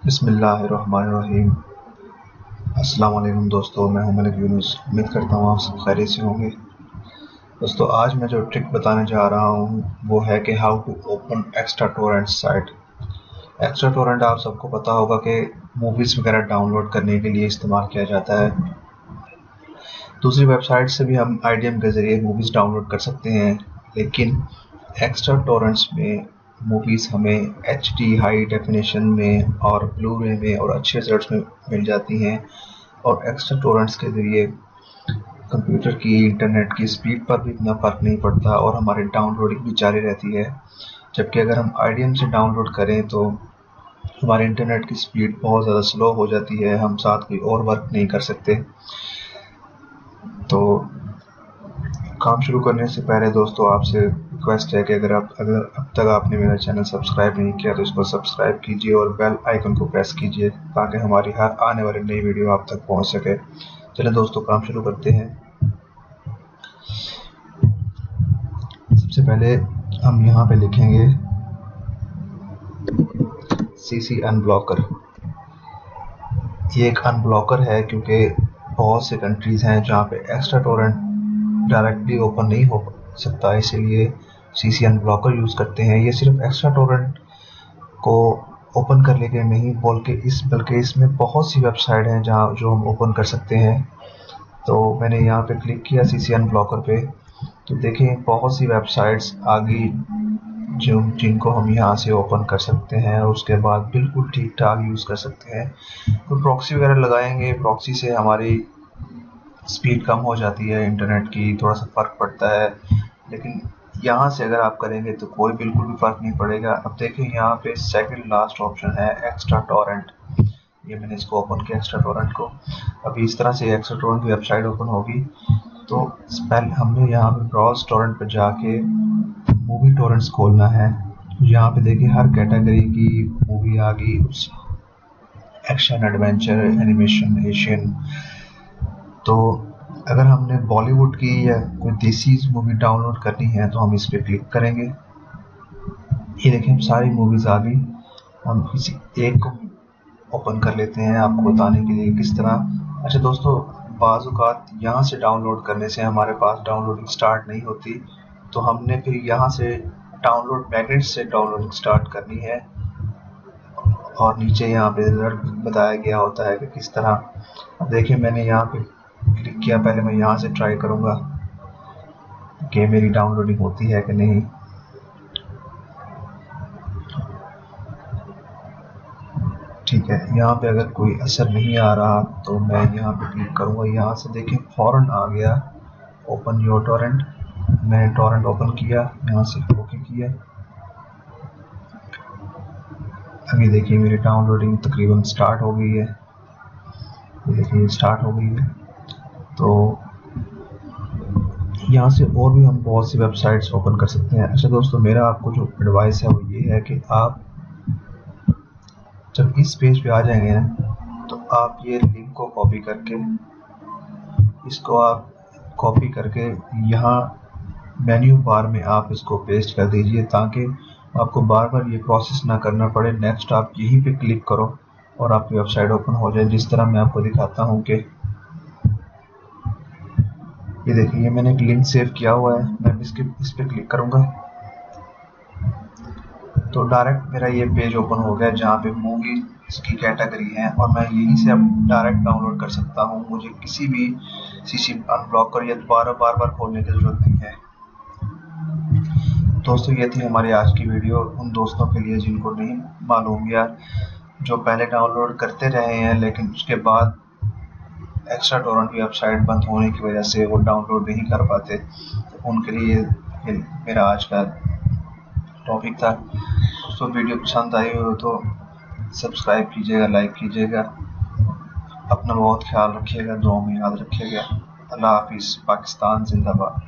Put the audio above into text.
बिस्मिल्लाहिर्रहमानिर्रहीम। अस्सलाम वालेकुम दोस्तों, मैं हूं मलिक यूनुस। उम्मीद करता हूं आप सब खैरियत से होंगे। दोस्तों, आज मैं जो ट्रिक बताने जा रहा हूं वो है कि how to open extra torrent site. Extra torrent आप सबको पता होगा कि मूवीज़ वगैरह डाउनलोड करने के लिए इस्तेमाल किया जाता है। दूसरी वेबसाइट से भी हम आईडीएम के ज़रिए मूवीज़ डाउनलोड कर सकते हैं, लेकिन एक्स्ट्रा टोरेंट्स में मूवीज़ हमें HD हाई डेफिनेशन में और ब्लू-रे में और अच्छे रिजल्ट्स में मिल जाती हैं। और एक्स्ट्रा टोरेंट्स के ज़रिए कंप्यूटर की इंटरनेट की स्पीड पर भी इतना फ़र्क नहीं पड़ता और हमारी डाउनलोडिंग भी जारी रहती है। जबकि अगर हम आईडीएम से डाउनलोड करें तो हमारे इंटरनेट की स्पीड बहुत ज़्यादा स्लो हो जाती है, हम साथ कोई और वर्क नहीं कर सकते। तो काम शुरू करने से पहले दोस्तों आपसे रिक्वेस्ट है कि अगर अब तक आपने मेरा चैनल सब्सक्राइब नहीं किया तो इसको सब्सक्राइब कीजिए और बेल आइकन को प्रेस कीजिए ताकि हमारी हर आने वाली नई वीडियो आप तक पहुंच सके। चलिए दोस्तों, काम शुरू करते हैं। सबसे पहले हम यहाँ पे लिखेंगे CC अनब्लॉकर। ये एक अनब्लॉकर है क्योंकि बहुत से कंट्रीज़ हैं जहाँ पे एक्स्ट्रा टोरेंट डायरेक्टली ओपन नहीं हो सकता, इसीलिए CC अनब्लॉकर यूज़ करते हैं। ये सिर्फ एक्स्ट्रा टोरेंट को ओपन करने के नहीं बल्कि इसमें बहुत सी वेबसाइट हैं जहाँ जो हम ओपन कर सकते हैं। तो मैंने यहाँ पे क्लिक किया CC अनब्लॉकर पे, तो देखें बहुत सी वेबसाइट्स आ गई जिनको हम यहाँ से ओपन कर सकते हैं और उसके बाद बिल्कुल ठीक ठाक यूज़ कर सकते हैं। तो प्रॉक्सी वगैरह लगाएंगे, प्रॉक्सी से हमारी स्पीड कम हो जाती है, इंटरनेट की थोड़ा सा फ़र्क पड़ता है, लेकिन यहाँ से अगर आप करेंगे तो कोई बिल्कुल भी फ़र्क नहीं पड़ेगा। अब देखिए यहाँ पे सेकंड लास्ट ऑप्शन है एक्स्ट्रा टोरेंट। ये मैंने इसको ओपन किया एक्स्ट्रा टोरेंट को। अभी इस तरह से एक्स्ट्रा टोरेंट की वेबसाइट ओपन होगी तो पहले हमने यहाँ पे ब्राउज टोरेंट पर जाके मूवी टोरेंट्स खोलना है। यहाँ पे देखिए हर कैटेगरी की मूवी आ गई, एक्शन, एडवेंचर, एनिमेशन, एशियन। तो अगर हमने बॉलीवुड की या कोई देसी मूवी डाउनलोड करनी है तो हम इस पर क्लिक करेंगे। ये देखिए हम सारी मूवीज़ आ गई। हम किसी एक को ओपन कर लेते हैं आपको बताने के लिए किस तरह। अच्छा दोस्तों, बाज़ औक़ात यहाँ से डाउनलोड करने से हमारे पास डाउनलोडिंग स्टार्ट नहीं होती, तो हमने फिर यहाँ से डाउनलोड मैग्नेट से डाउनलोडिंग स्टार्ट करनी है और नीचे यहाँ पे रिजल्ट बताया गया होता है कि किस तरह। अब देखिए मैंने यहाँ पे क्लिक किया, पहले मैं यहाँ से ट्राई करूँगा कि मेरी डाउनलोडिंग होती है कि नहीं। ठीक है, यहाँ पे अगर कोई असर नहीं आ रहा तो मैं यहाँ पे क्लिक करूँगा। यहाँ से देखिए फ़ौरन आ गया ओपन योर टोरेंट। मैंने टोरेंट ओपन किया, यहाँ से ओके किया। अभी देखिए मेरी डाउनलोडिंग तकरीबन स्टार्ट हो गई है। ये देखिए स्टार्ट हो गई है। तो यहाँ से और भी हम बहुत सी वेबसाइट्स ओपन कर सकते हैं। अच्छा दोस्तों, मेरा आपको जो एडवाइस है वो ये है कि आप जब इस पेज पे आ जाएंगे ना तो आप ये लिंक को कॉपी करके यहाँ मेन्यू बार में आप इसको पेस्ट कर दीजिए ताकि आपको बार बार ये प्रोसेस ना करना पड़े। नेक्स्ट आप यहीं पे क्लिक करो और आपकी वेबसाइट ओपन हो जाए, जिस तरह मैं आपको दिखाता हूँ कि ये देखिए मैंने एक लिंक सेव किया हुआ है। मैं इस पर क्लिक करूँगा तो डायरेक्ट मेरा ये पेज ओपन हो गया जहाँ पे मूवी की कैटेगरी है और मैं यहीं से अब डायरेक्ट डाउनलोड कर सकता हूँ। मुझे किसी भी CC अनब्लॉकर या दोबारा बार बार खोलने की ज़रूरत नहीं है। दोस्तों, ये थी हमारी आज की वीडियो उन दोस्तों के लिए जिनको नहीं मालूम या जो पहले डाउनलोड करते रहे हैं लेकिन उसके बाद एक्स्ट्रा टोरेंट की वेबसाइट बंद होने की वजह से वो डाउनलोड नहीं कर पाते। तो उनके लिए ये मेरा आज का टॉपिक था। दोस्तों, वीडियो पसंद आई हो तो सब्सक्राइब कीजिएगा, लाइक कीजिएगा। अपना बहुत ख्याल रखिएगा, दुआ में याद रखिएगा। अल्लाह हाफिज़। पाकिस्तान जिंदाबाद।